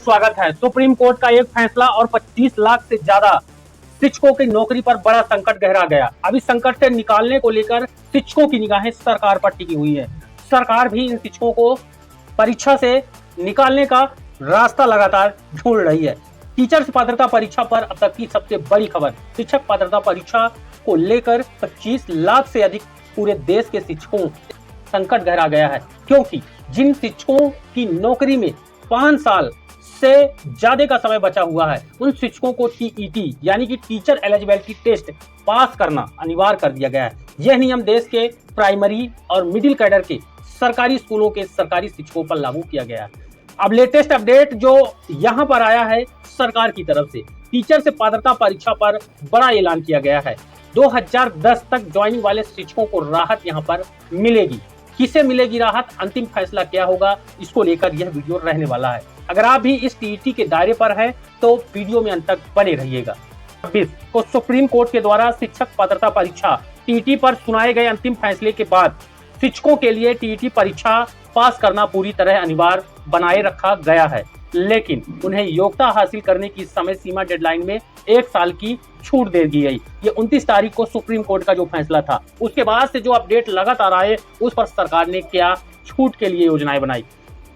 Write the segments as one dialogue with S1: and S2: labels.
S1: स्वागत है। Supreme court का एक फैसला और 25 लाख से ज्यादा शिक्षकों की नौकरी पर बड़ा संकट गहरा गया। अब इस संकट से निकालने को लेकर शिक्षकों की निगाहें सरकार पर टिकी हुई है। सरकार भी इन शिक्षकों को परीक्षा से निकालने का रास्ता लगातार ढूंढ रही है। टीचर्स पात्रता परीक्षा पर अब तक की सबसे बड़ी खबर, शिक्षक पात्रता परीक्षा को लेकर 25 लाख से अधिक पूरे देश के शिक्षकों संकट गहरा गया है, क्योंकि जिन शिक्षकों की नौकरी में 5 साल से ज्यादा का समय बचा हुआ है, उन शिक्षकों को टीईटी यानी कि टीचर एलिजिबिलिटी टेस्ट पास करना अनिवार्य कर दिया गया है। यह नियम देश के प्राइमरी और मिडिल कैडर के सरकारी स्कूलों के सरकारी शिक्षकों पर लागू किया गया है। अब लेटेस्ट अपडेट जो यहाँ पर आया है सरकार की तरफ से, टीचर से पात्रता परीक्षा पर बड़ा ऐलान किया गया है। 2010 तक ज्वाइनिंग वाले शिक्षकों को राहत यहाँ पर मिलेगी। किसे मिलेगी राहत, अंतिम फैसला क्या होगा, इसको लेकर यह वीडियो रहने वाला है। अगर आप भी इस टीईटी के दायरे पर हैं तो वीडियो में अंत तक बने रहिएगा। 26 को सुप्रीम कोर्ट के द्वारा शिक्षक पात्रता परीक्षा टीईटी पर सुनाए गए अंतिम फैसले के बाद शिक्षकों के लिए टीईटी परीक्षा पास करना पूरी तरह अनिवार्य बनाए रखा गया है, लेकिन उन्हें योग्यता हासिल करने की समय सीमा डेडलाइन में 1 साल की छूट दे दी गई। ये 29 तारीख को सुप्रीम कोर्ट का जो फैसला था, उसके बाद से जो अपडेट लगातार आए, उस पर सरकार ने क्या छूट के लिए योजनाएं बनाई।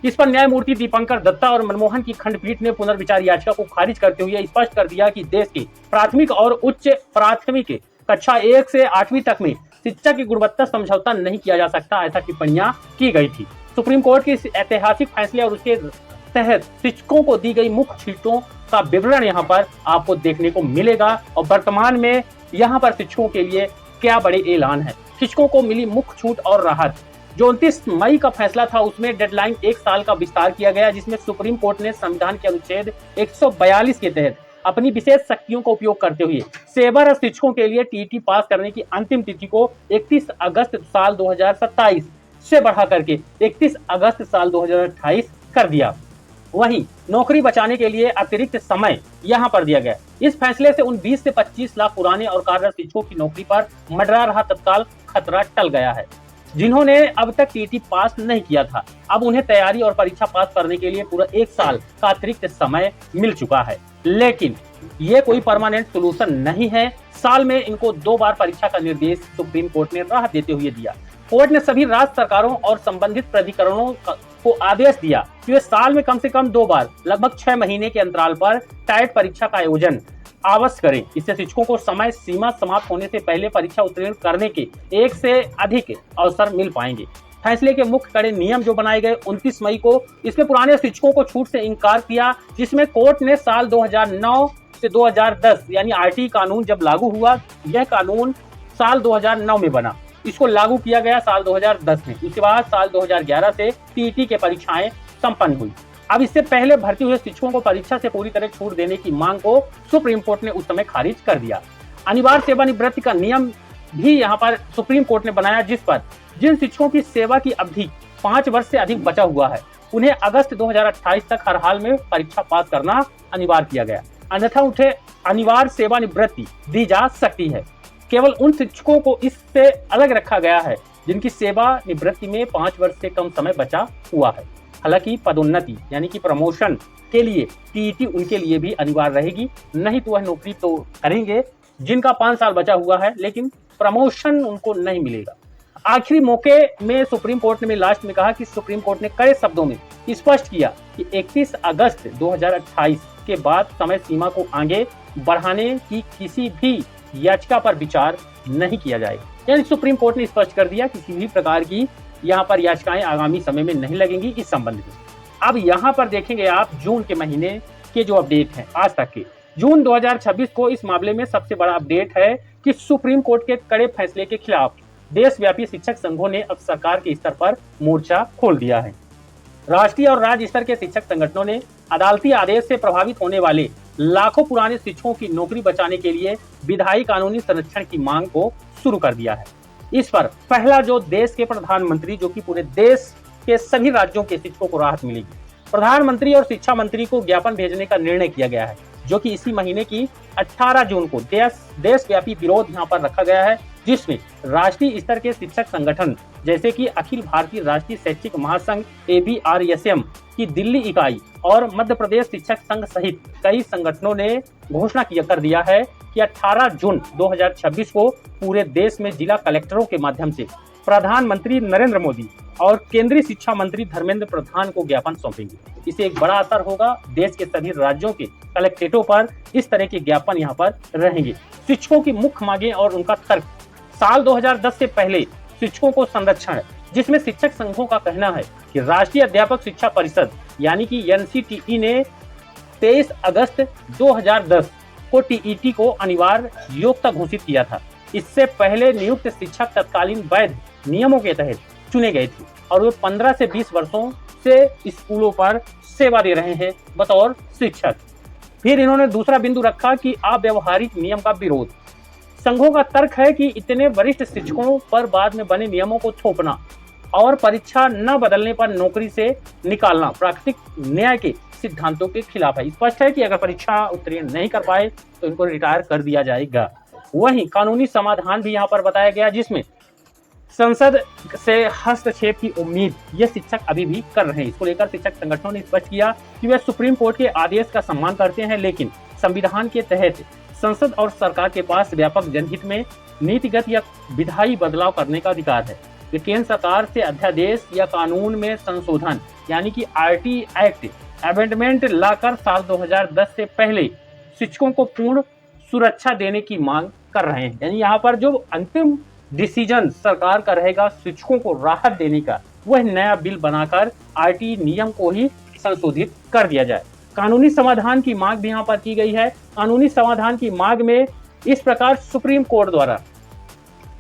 S1: इस पर न्यायमूर्ति दीपंकर दत्ता और मनमोहन की खंडपीठ ने पुनर्विचार याचिका को खारिज करते हुए स्पष्ट कर दिया कि देश के प्राथमिक और उच्च प्राथमिक कक्षा 1 से 8वीं तक में शिक्षा की गुणवत्ता समझौता नहीं किया जा सकता, ऐसा टिप्पणियां की गई थी। सुप्रीम कोर्ट के इस ऐतिहासिक फैसले और उसके तहत शिक्षकों को दी गई मुख्य छूटों का विवरण यहाँ पर आपको देखने को मिलेगा और वर्तमान में यहाँ पर शिक्षकों के लिए क्या बड़े ऐलान है। शिक्षकों को मिली मुख्य छूट और राहत। जो 29 मई का फैसला था, उसमें डेडलाइन 1 साल का विस्तार किया गया, जिसमें सुप्रीम कोर्ट ने संविधान के अनुच्छेद 142 के तहत अपनी विशेष शक्तियों का उपयोग करते हुए सेवारत शिक्षकों के लिए टीईटी पास करने की अंतिम तिथि को 31 अगस्त साल 2027 से बढ़ा करके 31 अगस्त साल 2028 कर दिया। वहीं नौकरी बचाने के लिए अतिरिक्त समय यहां पर दिया गया। इस फैसले से उन 20 से 25 लाख पुराने और कार्यरत शिक्षकों की नौकरी पर मंडरा रहा तत्काल खतरा टल गया है, जिन्होंने अब तक टीईटी पास नहीं किया था। अब उन्हें तैयारी और परीक्षा पास करने के लिए पूरा 1 साल का अतिरिक्त समय मिल चुका है, लेकिन ये कोई परमानेंट सोल्यूशन नहीं है। साल में इनको 2 बार परीक्षा का निर्देश सुप्रीम कोर्ट ने राहत देते हुए दिया। कोर्ट ने सभी राज्य सरकारों और संबंधित प्राधिकरणों को आदेश दिया कि वे साल में कम से कम 2 बार लगभग 6 महीने के अंतराल पर टाइट परीक्षा का आयोजन अवश्य करें। इससे शिक्षकों को समय सीमा समाप्त होने से पहले परीक्षा उत्तीर्ण करने के 1 से अधिक अवसर मिल पाएंगे। फैसले के मुख्य कड़े नियम जो बनाए गए 29 मई को, इसमें पुराने शिक्षकों को छूट से इनकार किया, जिसमें कोर्ट ने साल 2009 से 2010 यानी आरटी कानून जब लागू हुआ, यह कानून साल 2009 में बना, इसको लागू किया गया साल 2010 में। उसके बाद साल 2011 से टीईटी के परीक्षाएं संपन्न हुई। अब इससे पहले भर्ती हुए शिक्षकों को परीक्षा से पूरी तरह छूट देने की मांग को सुप्रीम कोर्ट ने उस समय खारिज कर दिया। अनिवार्य सेवानिवृत्ति का नियम भी यहाँ पर सुप्रीम कोर्ट ने बनाया, जिस पर जिन शिक्षकों की सेवा की अवधि 5 वर्ष से अधिक बचा हुआ है, उन्हें अगस्त 2028 तक हर हाल में परीक्षा पास करना अनिवार्य किया गया, अन्यथा उन्हें अनिवार्य सेवानिवृत्ति दी जा सकती है। केवल उन शिक्षकों को इससे अलग रखा गया है जिनकी सेवा निवृत्ति में 5 वर्ष से कम समय बचा हुआ है। हालांकि पदोन्नति यानी कि प्रमोशन के लिए टीईटी उनके लिए भी अनिवार्य रहेगी, नहीं तो वह नौकरी तो करेंगे जिनका 5 साल बचा हुआ है, लेकिन प्रमोशन उनको नहीं मिलेगा। आखिरी मौके में सुप्रीम कोर्ट ने लास्ट में कहा कि सुप्रीम कोर्ट ने कड़े शब्दों में स्पष्ट किया कि 31 अगस्त 2028 के बाद समय सीमा को आगे बढ़ाने की किसी भी याचिका पर विचार नहीं किया जाएगा। यानी सुप्रीम कोर्ट ने स्पष्ट कर दिया किसी भी प्रकार की यहाँ पर याचिकाएं आगामी समय में नहीं लगेंगी इस संबंध में। अब यहाँ पर देखेंगे आप जून के महीने के जो अपडेट हैं आज तक के, जून 2026 को इस मामले में सबसे बड़ा अपडेट है कि सुप्रीम कोर्ट के कड़े फैसले के खिलाफ देशव्यापी शिक्षक संघों ने अब सरकार के स्तर पर मोर्चा खोल दिया है। राष्ट्रीय और राज्य स्तर के शिक्षक संगठनों ने अदालती आदेश से प्रभावित होने वाले लाखों पुराने शिक्षकों की नौकरी बचाने के लिए विधायी कानूनी संरक्षण की मांग को शुरू कर दिया है। इस पर पहला जो देश के प्रधानमंत्री, जो कि पूरे देश के सभी राज्यों के शिक्षकों को राहत मिलेगी, प्रधानमंत्री और शिक्षा मंत्री को ज्ञापन भेजने का निर्णय किया गया है, जो कि इसी महीने की 18 जून को देशव्यापी विरोध यहाँ पर रखा गया है। जिसमें राष्ट्रीय स्तर के शिक्षक संगठन जैसे कि अखिल भारतीय राष्ट्रीय शैक्षिक महासंघ ABRSM की दिल्ली इकाई और मध्य प्रदेश शिक्षक संघ सहित कई संगठनों ने घोषणा कर दिया है कि 18 जून 2026 को पूरे देश में जिला कलेक्टरों के माध्यम से प्रधानमंत्री नरेंद्र मोदी और केंद्रीय शिक्षा मंत्री धर्मेंद्र प्रधान को ज्ञापन सौंपेंगे। इससे एक बड़ा असर होगा, देश के सभी राज्यों के कलेक्ट्रेटों पर इस तरह के ज्ञापन यहाँ पर रहेंगे। शिक्षकों की मुख्य मांगे और उनका तर्क। साल 2010 से पहले शिक्षकों को संरक्षण है, जिसमें शिक्षक संघों का कहना है कि राष्ट्रीय अध्यापक शिक्षा परिषद यानी कि NCTE ने 23 अगस्त 2010 को TET को अनिवार्य योग्यता घोषित किया था। इससे पहले नियुक्त शिक्षक तत्कालीन वैध नियमों के तहत चुने गए थे और वे 15 से 20 वर्षों से स्कूलों पर सेवा दे रहे हैं बतौर शिक्षक। फिर इन्होंने दूसरा बिंदु रखा कि अव्यवहारिक नियम का विरोध। संघों का तर्क है कि इतने वरिष्ठ शिक्षकों पर बाद में बने नियमों को थोपना और परीक्षा न बदलने पर नौकरी से निकालना प्राकृतिक न्याय के सिद्धांतों के खिलाफ है। स्पष्ट है कि अगर परीक्षा उत्तीर्ण नहीं कर पाए तो इनको रिटायर कर दिया जाएगा। वहीं कानूनी समाधान भी यहाँ पर बताया गया, जिसमें संसद से हस्तक्षेप की उम्मीद ये शिक्षक अभी भी कर रहे हैं। इसको लेकर शिक्षक संगठनों ने स्पष्ट किया कि वे सुप्रीम कोर्ट के आदेश का सम्मान करते हैं, लेकिन संविधान के तहत संसद और सरकार के पास व्यापक जनहित में नीतिगत या विधायी बदलाव करने का अधिकार है। वे केंद्र सरकार से अध्यादेश या कानून में संशोधन यानी कि RT एक्ट अमेंडमेंट लाकर साल 2010 से पहले शिक्षकों को पूर्ण सुरक्षा देने की मांग कर रहे हैं। यानी यहाँ पर जो अंतिम डिसीजन सरकार का रहेगा शिक्षकों को राहत देने का, वह नया बिल बनाकर RT नियम को ही संशोधित कर दिया जाए। कानूनी समाधान की मांग भी यहाँ पर की गई है। कानूनी समाधान की मांग में इस प्रकार सुप्रीम कोर्ट द्वारा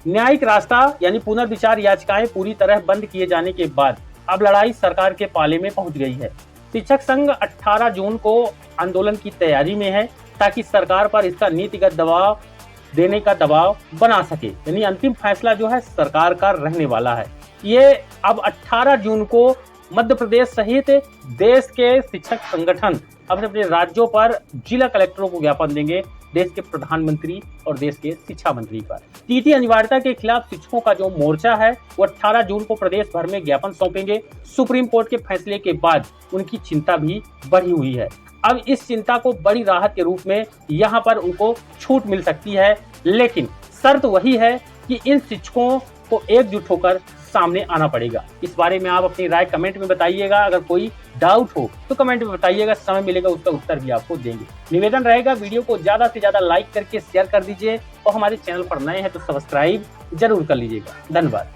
S1: न्यायिक रास्ता यानी पुनर्विचार याचिकाएं पूरी तरह बंद किए जाने के बाद अब लड़ाई सरकार के पाले में पहुंच गई है। शिक्षक संघ 18 जून को आंदोलन की तैयारी में है ताकि सरकार पर इसका नीतिगत दबाव देने का दबाव बना सके। यानी अंतिम फैसला जो है सरकार का रहने वाला है। ये अब 18 जून को मध्य प्रदेश सहित देश के शिक्षक संगठन अपने अपने राज्यों पर जिला कलेक्टरों को ज्ञापन देंगे, देश के प्रधानमंत्री और देश के शिक्षा मंत्री पर। TET अनिवार्यता के खिलाफ शिक्षकों का जो मोर्चा है वो 18 जून को प्रदेश भर में ज्ञापन सौंपेंगे। सुप्रीम कोर्ट के फैसले के बाद उनकी चिंता भी बढ़ी हुई है। अब इस चिंता को बड़ी राहत के रूप में यहाँ पर उनको छूट मिल सकती है, लेकिन शर्त वही है कि इन शिक्षकों को एकजुट होकर सामने आना पड़ेगा। इस बारे में आप अपनी राय कमेंट में बताइएगा। अगर कोई डाउट हो तो कमेंट में बताइएगा, समय मिलेगा उसका उत्तर भी आपको देंगे। निवेदन रहेगा वीडियो को ज्यादा से ज्यादा लाइक करके शेयर कर दीजिए और हमारे चैनल पर नए हैं तो सब्सक्राइब जरूर कर लीजिएगा। धन्यवाद।